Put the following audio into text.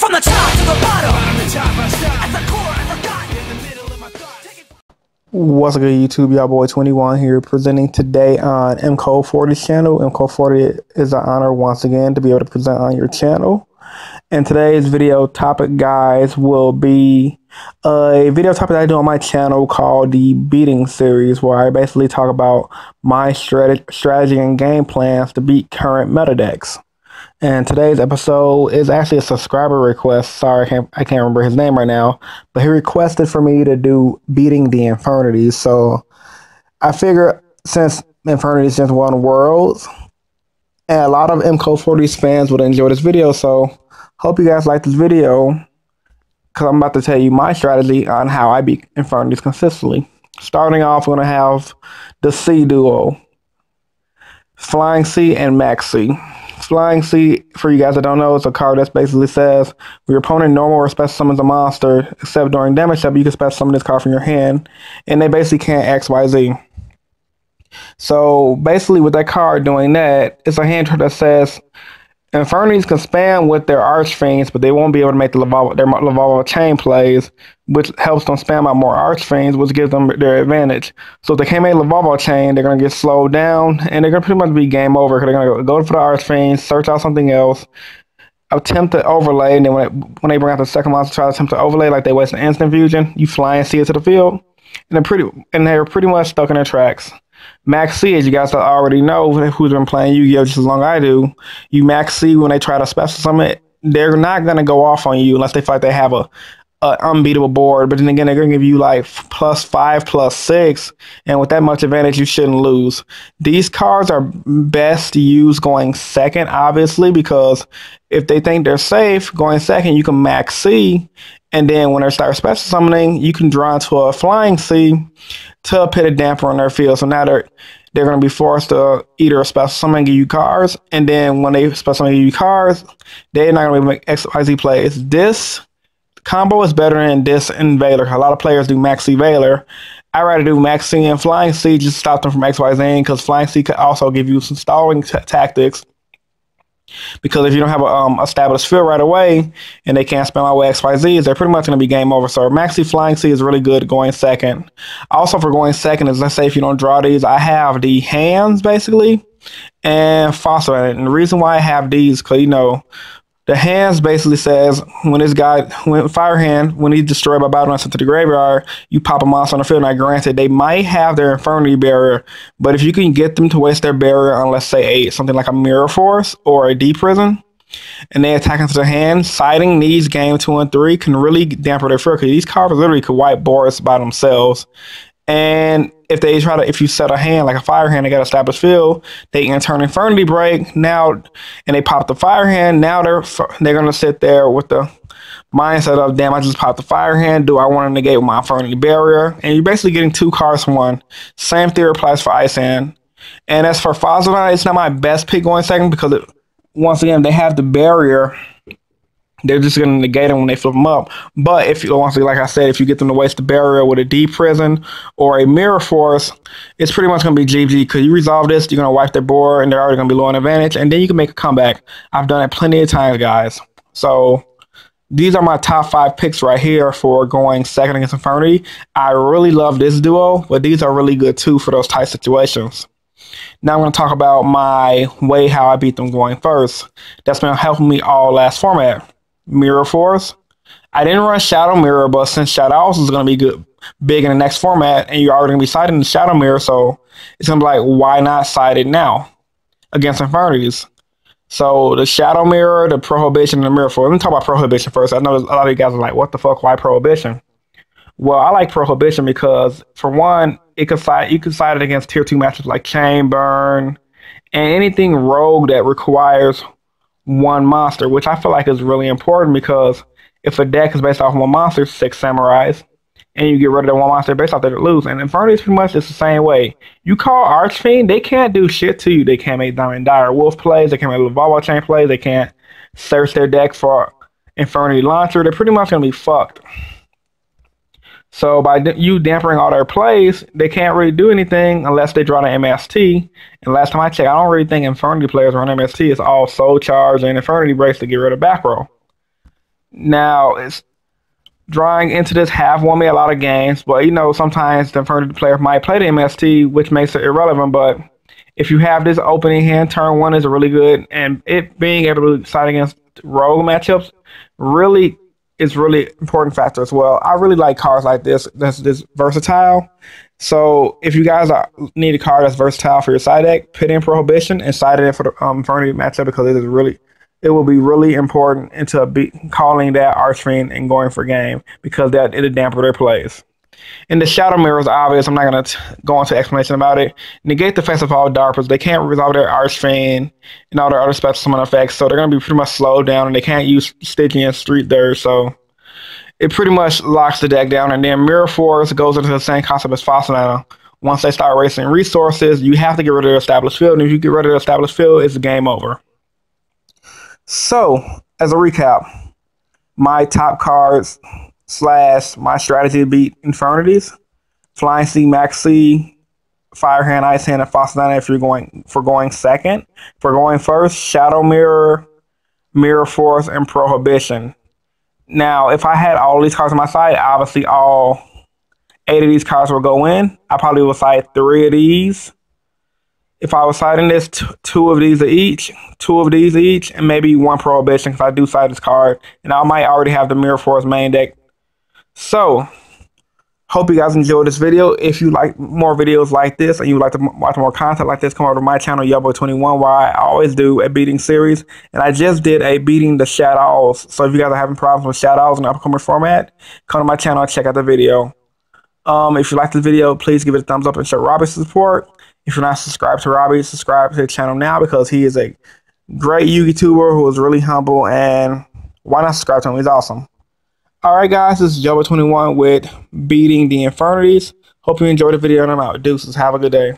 From the top to the bottom, at the core, I forgot in the middle of my thought. What's good, YouTube? YupBoy21 here, presenting today on MCode40's channel. MCode40 is an honor once again to be able to present on your channel. And today's video topic, guys, will be a video topic that I do on my channel called the Beating Series, where I basically talk about my strategy and game plans to beat current meta decks. And today's episode is actually a subscriber request. Sorry, I can't remember his name right now, but he requested for me to do Beating the Infernitys. So I figure since Infernitys just won Worlds, and a lot of MCode40's fans would enjoy this video, so hope you guys like this video, because I'm about to tell you my strategy on how I beat Infernitys consistently. Starting off, we're going to have the C duo, Flying C and Max C. Flying C, for you guys that don't know, it's a card that basically says when your opponent normal or special summons a monster, except during damage step, you can special summon this card from your hand, and they basically can't XYZ. So basically with that card doing that, it's a hand trick that says Infernitys can spam with their Archfiends, but they won't be able to make their Lavalva chain plays, which helps them spam out more Archfiends, which gives them their advantage. So if they can't make Lavalva chain, they're going to get slowed down, and they're going to pretty much be game over, because they're going to go for the Archfiends, search out something else, attempt to overlay, and then when they bring out the second monster, try to attempt to overlay, like they waste an instant fusion, you fly and see it to the field, and they're pretty much stuck in their tracks. Max C, as you guys already know, who's been playing Yu-Gi-Oh just as long as I do, you Max C, when they try to special summon, they're not going to go off on you unless they feel like they have a unbeatable board. But then again, they're going to give you like +5, +6, and with that much advantage, you shouldn't lose. These cards are best to use going second, obviously, because if they think they're safe going second, you can Max C, and then when they start special summoning, you can draw into a Flying C to put a damper on their field. So now they're going to be forced to either special summon and give you cards, and then when they special summon and give you cards, they're not going to make XYZ plays. This combo is better than this and Veiler. A lot of players do Max C Veiler. I'd rather do Max C and Flying C, just stop them from XYZ, because Flying C could also give you some stalling tactics. Because if you don't have a established field right away and they can't spam out with XYZs, they're pretty much going to be game over. So Max C Flying C is really good going second. Also for going second is, let's say if you don't draw these, I have the hands basically and fossil. And the reason why I have these, because you know, the hands basically says when this guy, when Fire Hand, when he's destroyed by battle and sent to the graveyard, you pop a monster on the field. Now, granted, they might have their Infernity barrier, but if you can get them to waste their barrier on, let's say, something like a Mirror Force or a Deep Prison, and they attack into the hand, siding these game 2 and 3 can really damper their fear, because these cards literally could wipe boards by themselves. And if they try to, if you set a hand like a Fire Hand, they got established field, they can turn Infernity Break now, and they pop the Fire Hand. Now they're gonna sit there with the mindset of, damn, I just popped the Fire Hand. Do I want to negate with my Infernity Barrier? And you're basically getting 2 cards from one. Same theory applies for Ice Hand. And as for Fossil, it's not my best pick going second, because once again, they have the barrier. They're just going to negate them when they flip them up. But if you, once again, like I said, if you get them to waste the barrier with a Deep Prison or a Mirror Force, it's pretty much going to be GG, because you resolve this, you're going to wipe their board, and they're already going to be low on advantage, and then you can make a comeback. I've done it plenty of times, guys. So these are my top 5 picks right here for going second against Infernity. I really love this duo, but these are really good too for those tight situations. Now I'm going to talk about my way how I beat them going first. That's been helping me all last format. Mirror Force. I didn't run Shadow Mirror, but since Shadows is going to be big in the next format, and you're already going to be siding the Shadow Mirror, so it's going to be like, why not side it now against Infernitys? So the Shadow Mirror, the Prohibition, and the Mirror Force. Let me talk about Prohibition first. I know a lot of you guys are like, what the fuck, why Prohibition? Well, I like Prohibition because, for one, you can side it against tier 2 matches like Chain Burn and anything rogue that requires one monster, which I feel like is really important, because if a deck is based off one monster, 6 Samurais, and you get rid of that one monster based off that, to lose. And Infernity pretty much is the same way. You call Archfiend, they can't do shit to you. They can't make Diamond Dire Wolf plays, they can't make Lavalva chain plays, they can't search their deck for Infernity Launcher. They're pretty much gonna be fucked. So by you dampering all their plays, they can't really do anything unless they draw the MST. And last time I checked, I don't really think Infernity players run MST. It's all Soul Charge and Infernity Breaks to get rid of back row. Now, it's drawing into this have won me a lot of games, but you know, sometimes the Infernity player might play the MST, which makes it irrelevant. But if you have this opening hand, turn one is really good, and it being able to side against rogue matchups really is really important factor as well. I really like cards like this that's this versatile. So if you guys need a card that's versatile for your side deck, put in Prohibition and side it in for the Infernity matchup, because it will be really important into calling that Archfiend and going for game, because that it'll dampen their plays. And the Shadow Mirror is obvious. I'm not going to go into explanation about it. Negate the effects of all Darpers. They can't resolve their Archfiend and all their other special summon effects, so they're going to be pretty much slowed down, and they can't use Stygian and Street Dirt, so it pretty much locks the deck down. And then Mirror Force goes into the same concept as Fossilana. Once they start wasting resources, you have to get rid of their established field, and if you get rid of the established field, it's game over. So, as a recap, my top cards / my strategy to beat Infernitys: Flying Sea, Max Sea, Fire Hand, Ice Hand, and Fossilana if you're going second. For going first, Shadow Mirror, Mirror Force, and Prohibition. Now, if I had all these cards on my side, obviously all 8 of these cards will go in. I probably would side 3 of these. If I was siding this, 2 of these each, and maybe 1 Prohibition, because I do side this card, and I might already have the Mirror Force main deck. So, hope you guys enjoyed this video. If you like more videos like this, and you would like to watch more content like this, come over to my channel, YupBoy21, where I always do a beating series, and I just did a beating the Shadows. So if you guys are having problems with Shadows in the upcoming format, come to my channel and check out the video. If you like this video, please give it a thumbs up and show Robbie's support. If you're not subscribed to Robbie, subscribe to the channel now, because he is a great YouTuber who is really humble, and why not subscribe to him? He's awesome. Alright guys, this is YupBoy21 with beating the Infernitys. Hope you enjoyed the video, and I'm out. Deuces. Have a good day.